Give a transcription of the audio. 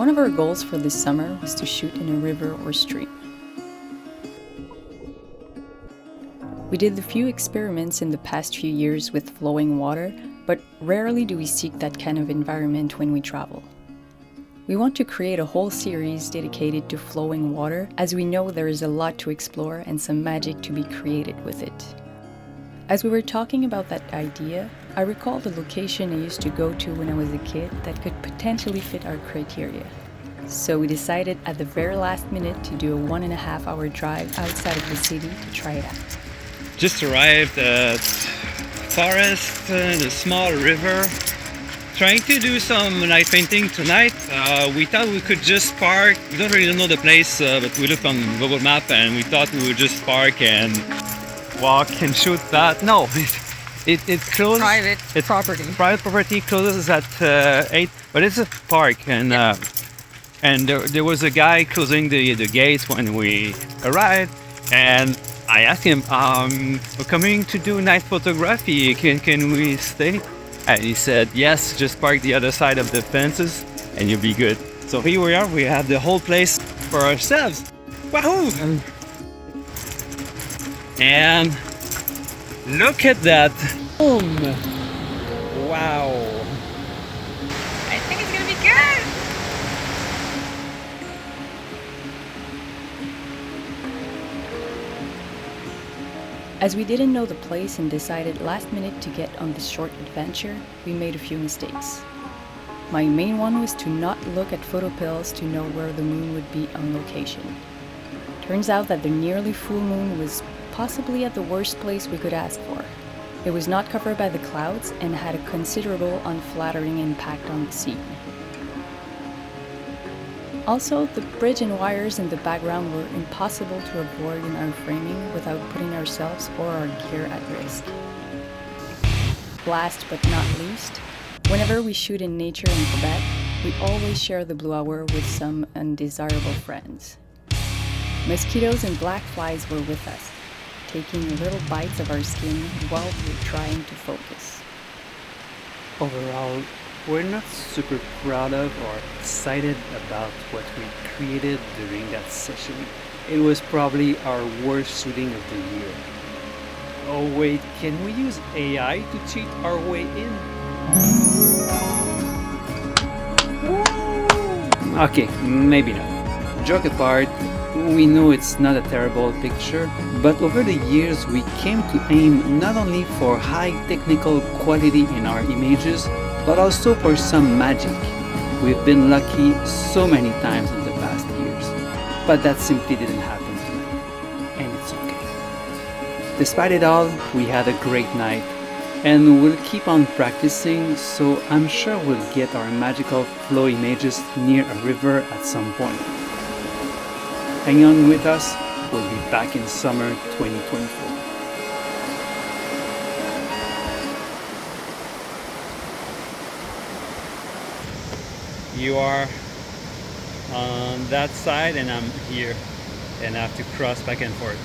One of our goals for this summer was to shoot in a river or stream. We did a few experiments in the past few years with flowing water, but rarely do we seek that kind of environment when we travel. We want to create a whole series dedicated to flowing water, as we know there is a lot to explore and some magic to be created with it. As we were talking about that idea, I recalled a location I used to go to when I was a kid that could potentially fit our criteria. So we decided at the very last minute to do a 1.5-hour drive outside of the city to try it out. Just arrived at forest, the small river. Trying to do some night painting tonight. We thought we could just park. We don't really know the place, but we looked on Google Maps and we thought we would just park and walk and shoot that. No, it closes. Private property. Private property closes at 8, but it's a park, and there was a guy closing the gates when we arrived, and I asked him, we're coming to do night photography, can we stay? And he said, yes, just park the other side of the fences and you'll be good. So here we are, we have the whole place for ourselves. Wahoo! And look at that. Boom! Wow. I think it's gonna be good. As we didn't know the place and decided last minute to get on this short adventure, we made a few mistakes. My main one was to not look at photo pills to know where the moon would be on location. Turns out that the nearly full moon was possibly at the worst place we could ask for. It was not covered by the clouds and had a considerable unflattering impact on the scene. Also, the bridge and wires in the background were impossible to avoid in our framing without putting ourselves or our gear at risk. Last but not least, whenever we shoot in nature in Quebec, we always share the blue hour with some undesirable friends. Mosquitoes and black flies were with us, taking little bites of our skin while we were trying to focus. Overall, we're not super proud of or excited about what we created during that session. It was probably our worst shooting of the year. Oh wait, can we use AI to cheat our way in? Okay, maybe not. Joke apart, we know it's not a terrible picture, but over the years we came to aim not only for high technical quality in our images, but also for some magic. We've been lucky so many times in the past years, but that simply didn't happen tonight, and it's okay. Despite it all, we had a great night, and we'll keep on practicing, so I'm sure we'll get our magical flow images near a river at some point. Hang on with us, we'll be back in summer 2024. You are on that side and I'm here, and I have to cross back and forth.